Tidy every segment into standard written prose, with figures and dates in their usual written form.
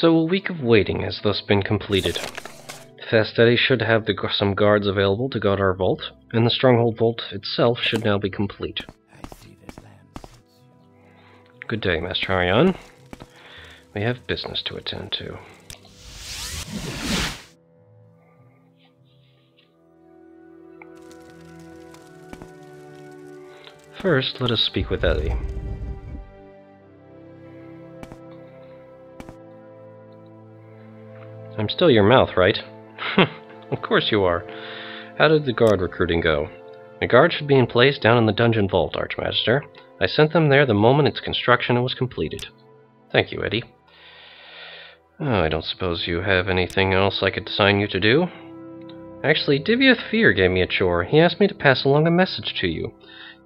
So a week of waiting has thus been completed. Fasteddy should have some guards available to guard our vault, and the Stronghold vault itself should now be complete. Good day, Master Aryon. We have business to attend to. First, let us speak with Eddie. I'm still your mouth, right? Of course you are. How did the guard recruiting go? The guard should be in place down in the dungeon vault, Archmaster. I sent them there the moment its construction was completed. Thank you, Eddie. Oh, I don't suppose you have anything else I could assign you to do? Actually, Divayth Fyr gave me a chore. He asked me to pass along a message to you.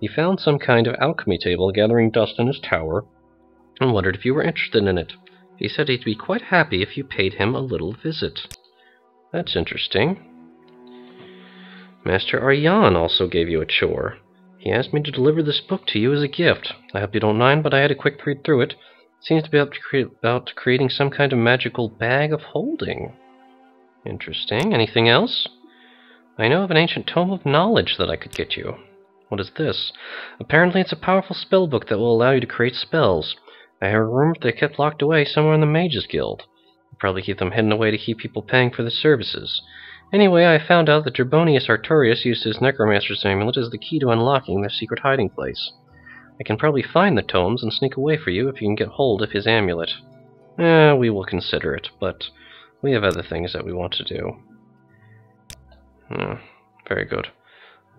He found some kind of alchemy table gathering dust in his tower, and wondered if you were interested in it. He said he'd be quite happy if you paid him a little visit. That's interesting. Master Aryon also gave you a chore. He asked me to deliver this book to you as a gift. I hope you don't mind, but I had a quick read through it. It seems to be about creating some kind of magical bag of holding. Interesting. Anything else? I know of an ancient tome of knowledge that I could get you. What is this? Apparently it's a powerful spell book that will allow you to create spells. I heard rumored they kept locked away somewhere in the Mages Guild. They'll probably keep them hidden away to keep people paying for the services. Anyway, I found out that Trebonius Artorius used his Necromancer's amulet as the key to unlocking their secret hiding place. I can probably find the tomes and sneak away for you if you can get hold of his amulet. We will consider it, but we have other things that we want to do. Very good.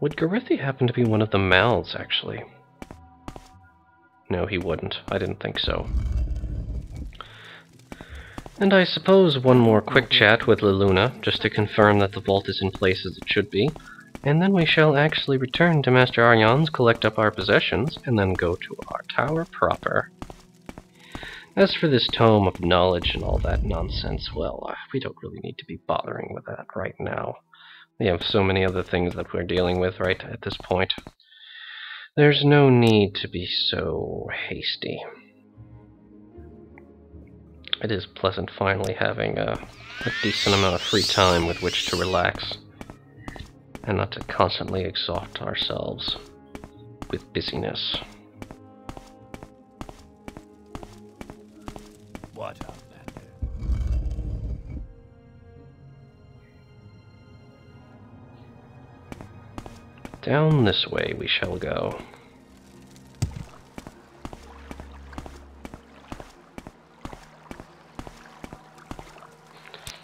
Would Garithi happen to be one of the mouths, actually? No, he wouldn't. I didn't think so. And I suppose one more quick chat with Liluna, just to confirm that the vault is in place as it should be, and then we shall actually return to Master Aryon's, collect up our possessions, and then go to our tower proper. As for this tome of knowledge and all that nonsense, well, we don't really need to be bothering with that right now. We have so many other things that we're dealing with right at this point. There's no need to be so hasty. It is pleasant finally having a decent amount of free time with which to relax, and not to constantly exhaust ourselves with busyness. What of that? Down this way we shall go.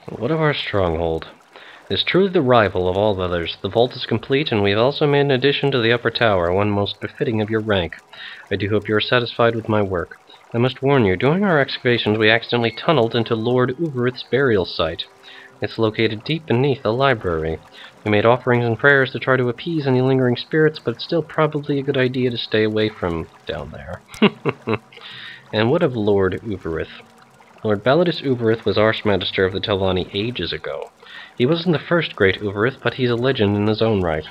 What of our stronghold? It is truly the rival of all others. The vault is complete, and we've also made an addition to the upper tower, one most befitting of your rank. I do hope you are satisfied with my work. I must warn you, during our excavations we accidentally tunneled into Lord Ubereth's burial site. It's located deep beneath the library. We made offerings and prayers to try to appease any lingering spirits, but it's still probably a good idea to stay away from down there. And what of Lord Ubereth? Lord Balladus Ubereth was Archmaster of the Telvanni ages ago. He wasn't the first great Ubereth, but he's a legend in his own right.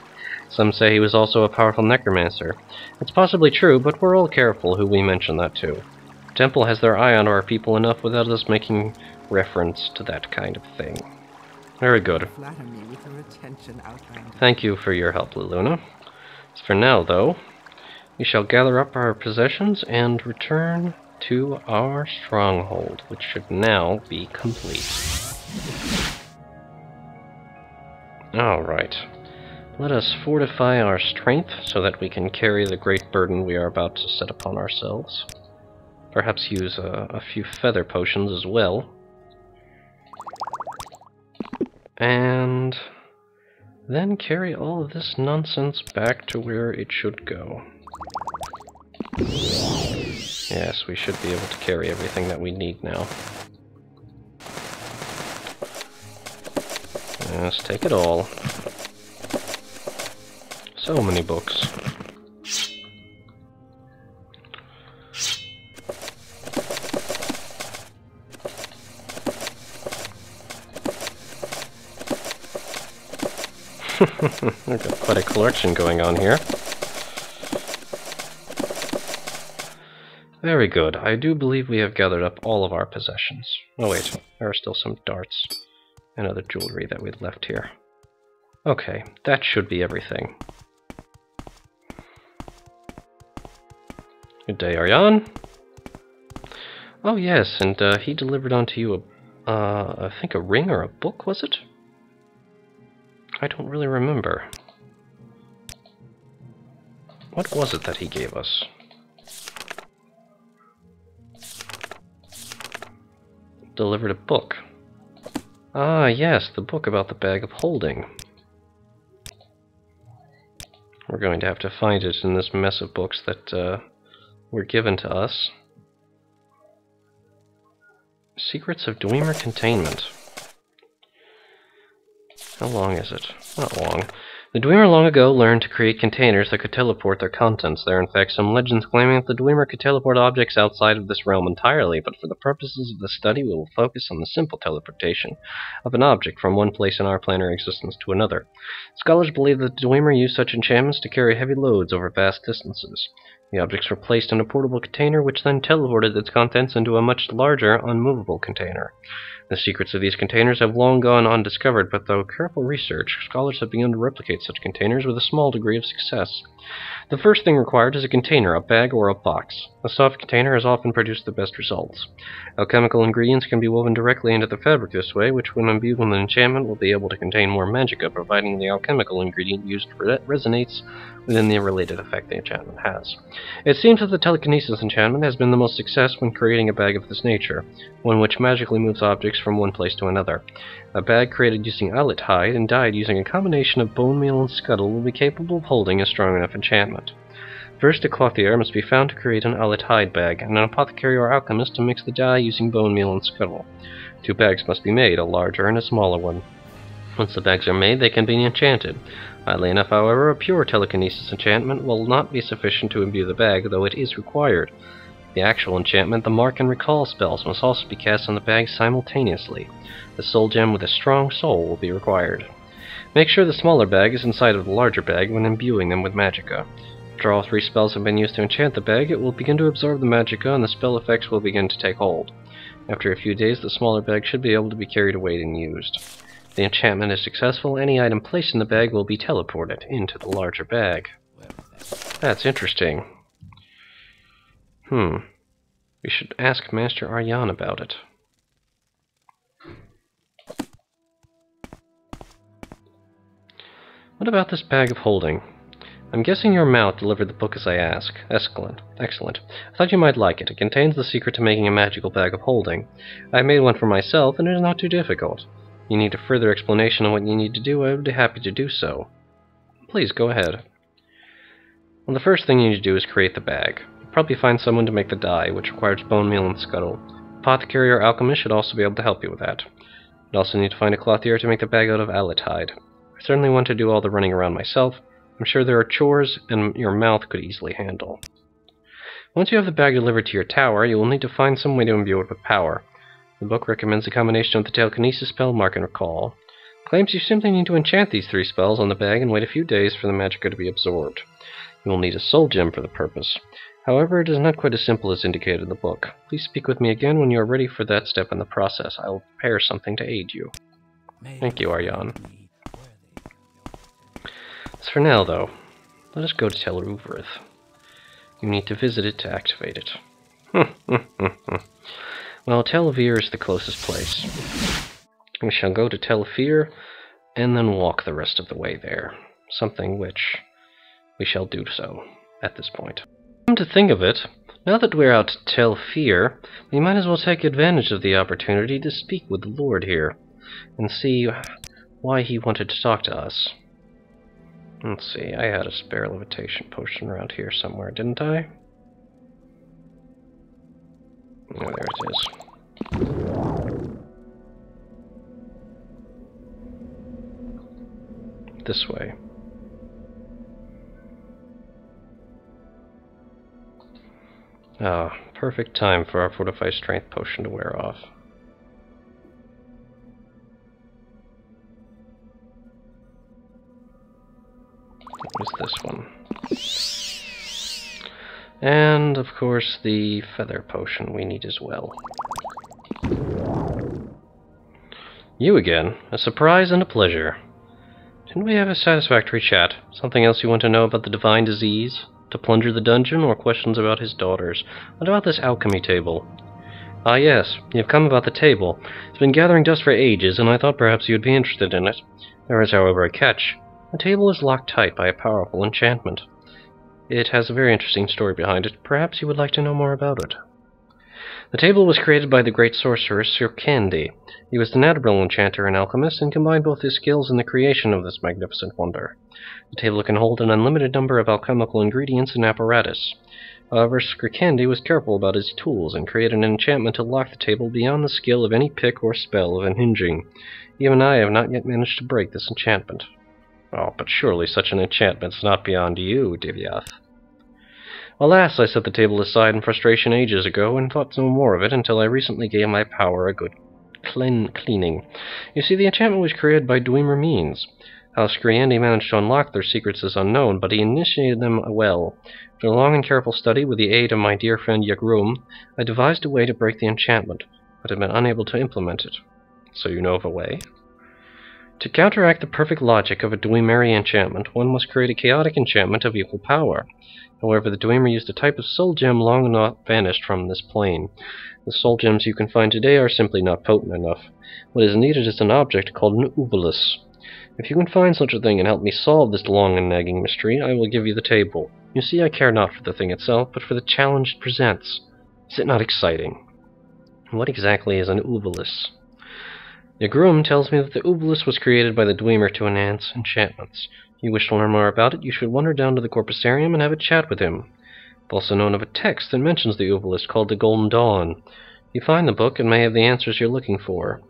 Some say he was also a powerful necromancer. It's possibly true, but we're all careful who we mention that to. The temple has their eye on our people enough without us making reference to that kind of thing. Very good. Thank you for your help, Liluna. As for now, though, we shall gather up our possessions and return to our stronghold, which should now be complete. Alright. Let us fortify our strength so that we can carry the great burden we are about to set upon ourselves. Perhaps use a few feather potions as well. And then carry all of this nonsense back to where it should go. Yes, we should be able to carry everything that we need now. Yes, take it all. So many books. We've got quite a collection going on here. Very good. I do believe we have gathered up all of our possessions. Oh wait, there are still some darts and other jewelry that we'd left here. Okay, that should be everything. Good day, Aryon. Oh yes, and he delivered onto you I think a ring or a book, was it? I don't really remember. What was it that he gave us? Delivered a book. Ah, yes, the book about the bag of holding. We're going to have to find it in this mess of books that were given to us. Secrets of Dwemer Containment. How long is it? Not long. The Dwemer long ago learned to create containers that could teleport their contents. There are in fact some legends claiming that the Dwemer could teleport objects outside of this realm entirely, but for the purposes of this study we will focus on the simple teleportation of an object from one place in our planar existence to another. Scholars believe that the Dwemer used such enchantments to carry heavy loads over vast distances. The objects were placed in a portable container, which then teleported its contents into a much larger, unmovable container. The secrets of these containers have long gone undiscovered, but through careful research, scholars have begun to replicate such containers with a small degree of success. The first thing required is a container, a bag, or a box. A soft container has often produced the best results. Alchemical ingredients can be woven directly into the fabric this way, which when imbued with an enchantment will be able to contain more magicka, providing the alchemical ingredient used resonates within the related effect the enchantment has. It seems that the telekinesis enchantment has been the most success when creating a bag of this nature, one which magically moves objects from one place to another. A bag created using owlet hide and dyed using a combination of bone meal and scuttle will be capable of holding a strong enough enchantment. First, a clothier must be found to create an owlet hide bag, and an apothecary or alchemist to mix the dye using bone meal and scuttle. 2 bags must be made, a larger and a smaller one. Once the bags are made, they can be enchanted. Oddly enough, however, a pure telekinesis enchantment will not be sufficient to imbue the bag, though it is required. The actual enchantment, the mark and recall spells, must also be cast on the bag simultaneously. The soul gem with a strong soul will be required. Make sure the smaller bag is inside of the larger bag when imbuing them with magicka. After all 3 spells have been used to enchant the bag, it will begin to absorb the magicka and the spell effects will begin to take hold. After a few days, the smaller bag should be able to be carried away and used. If the enchantment is successful, any item placed in the bag will be teleported into the larger bag. That's interesting. We should ask Master Aryon about it. What about this bag of holding? I'm guessing your mouth delivered the book as I asked. Excellent. Excellent. I thought you might like it. It contains the secret to making a magical bag of holding. I made one for myself, and it is not too difficult. If you need a further explanation on what you need to do, I would be happy to do so. Please, go ahead. Well, the first thing you need to do is create the bag. You'll probably find someone to make the dye, which requires bone meal and scuttle. Apothecary or alchemist should also be able to help you with that. You'd also need to find a clothier to make the bag out of owlet hide. I certainly want to do all the running around myself. I'm sure there are chores and your mouth could easily handle. Once you have the bag delivered to your tower, you will need to find some way to imbue it with power. The book recommends a combination of the telekinesis spell, mark, and recall. It claims you simply need to enchant these 3 spells on the bag and wait a few days for the magicka to be absorbed. You will need a soul gem for the purpose. However, it is not quite as simple as indicated in the book. Please speak with me again when you are ready for that step in the process. I will prepare something to aid you. Thank you, Aryon. As for now, though, let us go to Tel Uvrith. You need to visit it to activate it. Well, Tel Fyr is the closest place. We shall go to Tel Fyr, and then walk the rest of the way there. Something which we shall do so at this point. Come to think of it, now that we're out to Tel Fyr, we might as well take advantage of the opportunity to speak with the Lord here, and see why he wanted to talk to us. Let's see, I had a spare levitation potion around here somewhere, didn't I? Oh, there it is. This way. Ah, perfect time for our fortified strength potion to wear off. What was this one? And, of course, the feather potion we need as well. You again. A surprise and a pleasure. Didn't we have a satisfactory chat? Something else you want to know about the divine disease? To plunger the dungeon, or questions about his daughters? What about this alchemy table? Ah yes, you've come about the table. It's been gathering dust for ages, and I thought perhaps you'd be interested in it. There is, however, a catch. The table is locked tight by a powerful enchantment. It has a very interesting story behind it. Perhaps you would like to know more about it. The table was created by the great sorcerer Sir Candy. He was an admirable enchanter and alchemist, and combined both his skills in the creation of this magnificent wonder. The table can hold an unlimited number of alchemical ingredients and apparatus. However, Sir Candy was careful about his tools and created an enchantment to lock the table beyond the skill of any pick or spell of unhinging. Even I have not yet managed to break this enchantment. Oh, but surely such an enchantment's not beyond you, Divayth. Alas, I set the table aside in frustration ages ago, and thought no more of it until I recently gave my power a good cleaning. You see, the enchantment was created by Dwemer means. How Scriendi managed to unlock their secrets is unknown, but he initiated them well. After long and careful study, with the aid of my dear friend Yagrum, I devised a way to break the enchantment, but have been unable to implement it. So you know of a way? To counteract the perfect logic of a Dwemeri enchantment, one must create a chaotic enchantment of equal power. However, the Dwemer used a type of soul gem long enough vanished from this plane. The soul gems you can find today are simply not potent enough. What is needed is an object called an Uvolus. If you can find such a thing and help me solve this long and nagging mystery, I will give you the table. You see, I care not for the thing itself, but for the challenge it presents. Is it not exciting? What exactly is an Uvolus? Yagrum tells me that the Uvolus was created by the Dwemer to enhance enchantments. If you wish to learn more about it, you should wander down to the Corpusarium and have a chat with him. I've also known of a text that mentions the Uvolus called the Golden Dawn. You find the book and may have the answers you're looking for.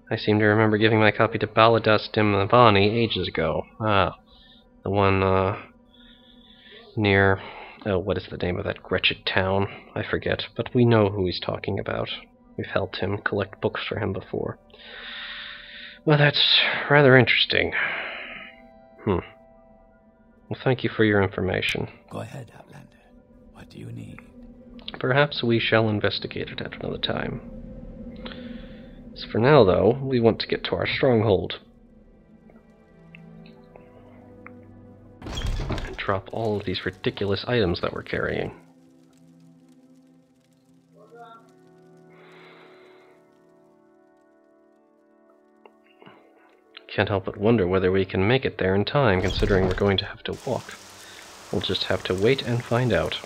I seem to remember giving my copy to Baladas Dimavani ages ago. Ah, the one, near... Oh, what is the name of that wretched town? I forget, but we know who he's talking about. We've helped him collect books for him before. Well, that's rather interesting. Well, thank you for your information. Go ahead, Outlander. What do you need? Perhaps we shall investigate it at another time. As for now, though, we want to get to our stronghold. And drop all of these ridiculous items that we're carrying. Can't help but wonder whether we can make it there in time, considering we're going to have to walk. We'll just have to wait and find out.